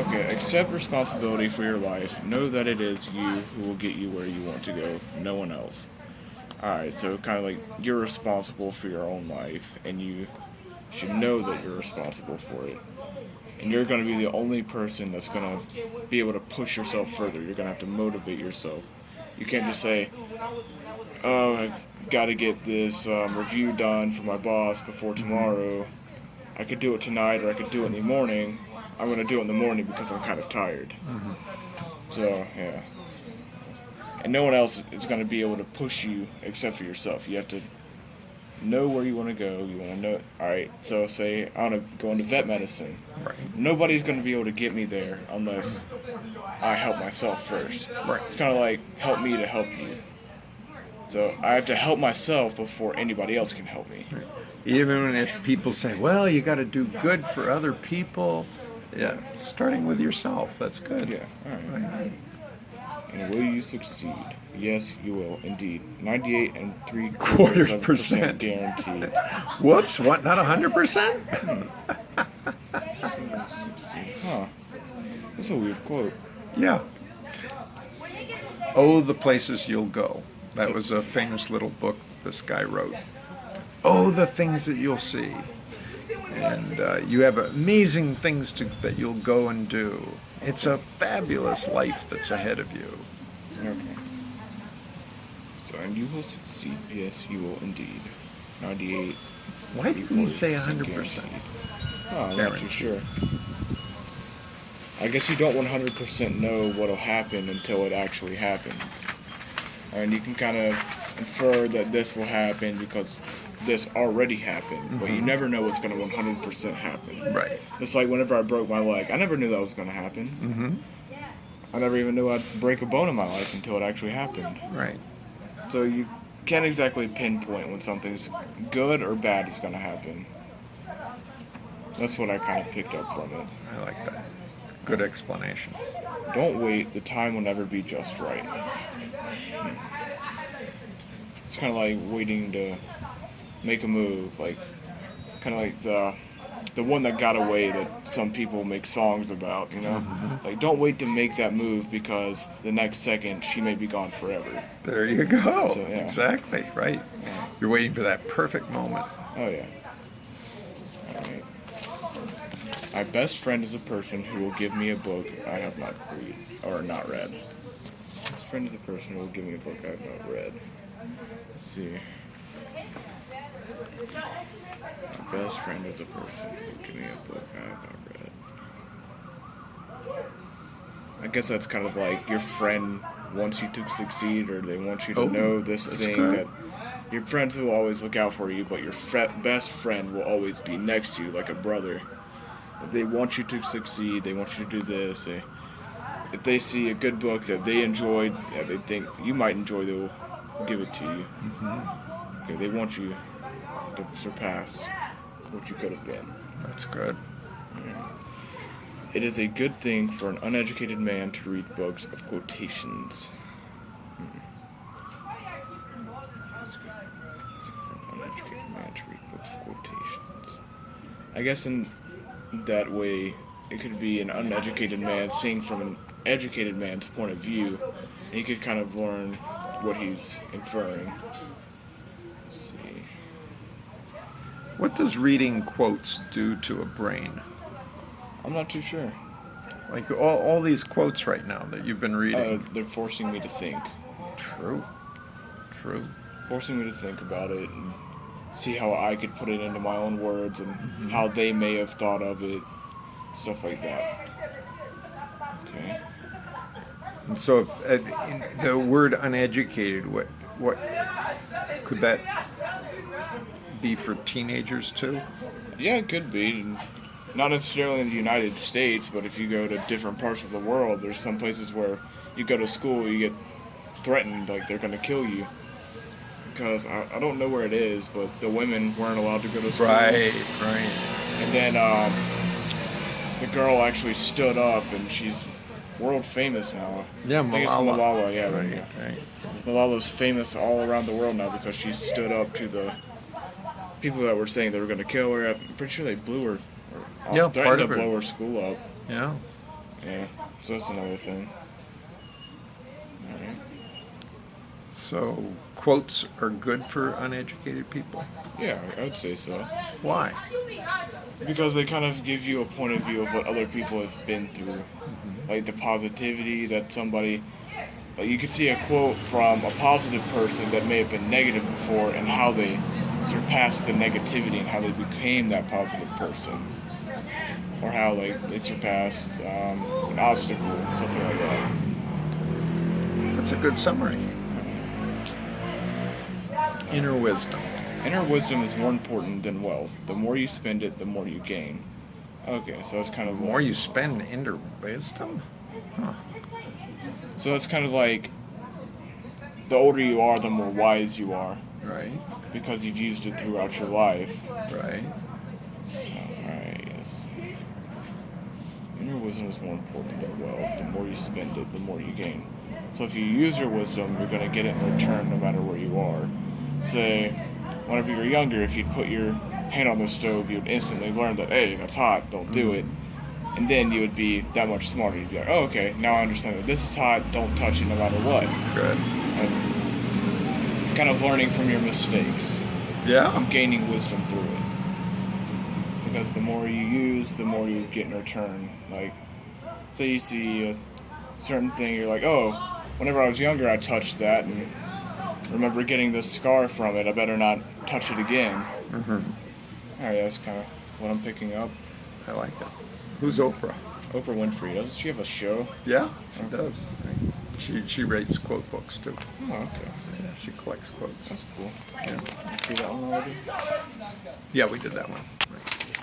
Okay, accept responsibility for your life. Know that it is you who will get you where you want to go, no one else. Alright, so kind of like you're responsible for your own life, and you should know that you're responsible for it. And you're going to be the only person that's going to be able to push yourself further. You're going to have to motivate yourself. You can't just say, oh, I got to get this review done for my boss before tomorrow. I could do it tonight or I could do it in the morning. I'm going to do it in the morning because I'm kind of tired. So, yeah. And no one else is going to be able to push you except for yourself. You have to know where you want to go. You want to know, alright, so say I want to go into vet medicine. Right. Nobody's going to be able to get me there unless I help myself first. Right. It's kind of like help me to help you. So I have to help myself before anybody else can help me. Right. Even if people say, well, you got to do good for other people. Yeah, starting with yourself. That's good. Yeah, alright. Right. And will you succeed? Yes, you will, indeed. 98.75% guaranteed. Whoops, what, not 100%? Huh. That's a weird quote. Yeah. Oh, the places you'll go. That was a famous little book this guy wrote. Oh, the things that you'll see. And you have amazing things that you'll go and do. It's a fabulous life that's ahead of you. Okay. So, and you will succeed. Yes, you will indeed. 98. Why didn't he say 100%? Guaranteed. Oh, I'm not too sure. I guess you don't 100% know what'll happen until it actually happens. And you can kind of infer that this will happen because this already happened, but you never know what's going to 100% happen. Right. It's like whenever I broke my leg, I never knew that was going to happen. I never even knew I'd break a bone in my life until it actually happened. Right. So you can't exactly pinpoint when something's good or bad is going to happen. That's what I kind of picked up from it. I like that. Good explanation. Don't wait. The time will never be just right. It's kind of like waiting to make a move, like kind of like the one that got away that some people make songs about, you know? Like, don't wait to make that move because the next second she may be gone forever. There you go. So, yeah. Exactly, right. Yeah. You're waiting for that perfect moment. Oh, yeah. All right. My best friend is a person who will give me a book I have not read, or not read. Best friend is a person who will give me a book I have not read. Let's see. My best friend is a person who will give me a book I have not read. I guess that's kind of like your friend wants you to succeed, or they want you to know this thing good. that your friends will always look out for you, but your best friend will always be next to you like a brother. They want you to succeed. They want you to do this. If they see a good book that they enjoyed, that they think you might enjoy, they will give it to you. Okay, they want you to surpass what you could have been. That's good. It is a good thing for an uneducated man to read books of quotations. For an uneducated man to read books of quotations. I guess in that way, it could be an uneducated man seeing from an educated man's point of view, and you could kind of learn what he's inferring. Let's see. What does reading quotes do to a brain? I'm not too sure. Like all these quotes right now that you've been reading. They're forcing me to think. True. Forcing me to think about it and see how I could put it into my own words and how they may have thought of it, stuff like that. Okay. And so, if, in the word uneducated, what could that be for teenagers too? Yeah, it could be. Not necessarily in the United States, but if you go to different parts of the world, there's some places where you go to school, you get threatened, like they're going to kill you. Because I don't know where it is, but the women weren't allowed to go to school. Right. And then the girl actually stood up, and she's world famous now. Yeah, I think it's Malala. Malala, yeah. Right. Malala's famous all around the world now because she stood up to the people that were saying they were going to kill her. I'm pretty sure they blew her. Yeah, Threatened part to of it. blow her school up. Yeah. Yeah, so that's another thing. Alright. So quotes are good for uneducated people. Yeah, I would say so. Why? Because they kind of give you a point of view of what other people have been through. Like the positivity that somebody, like you could see a quote from a positive person that may have been negative before and how they surpassed the negativity and how they became that positive person. Or how like they surpassed an obstacle, something like that. That's a good summary. Inner wisdom. Inner wisdom is more important than wealth. The more you spend it, the more you gain. Okay, so that's kind of The more you spend inner wisdom? Huh. So it's kind of like the older you are, the more wise you are Right, because you've used it throughout your life. right. So, alright, yes. Inner wisdom is more important than wealth. The more you spend it, the more you gain. So if you use your wisdom, you're going to get it in return no matter where you are. Say, whenever you were younger, if you'd put your hand on the stove, you'd instantly learn that, hey, that's hot, don't do it. And then you would be that much smarter. You'd be like, oh, okay, now I understand that this is hot, don't touch it no matter what. Good. And kind of learning from your mistakes. Yeah. And gaining wisdom through it. Because the more you use, the more you get in return. Like, say you see a certain thing, you're like, oh, whenever I was younger, I touched that, and remember getting this scar from it, I better not touch it again. Mm-hmm. Alright, that's kind of what I'm picking up. I like it. Who's Oprah? Oprah Winfrey, doesn't she have a show? Yeah, she does. She rates quote books too. Oh, okay. Yeah, she collects quotes. That's cool. Yeah. See that one already? Yeah, we did that one. Right.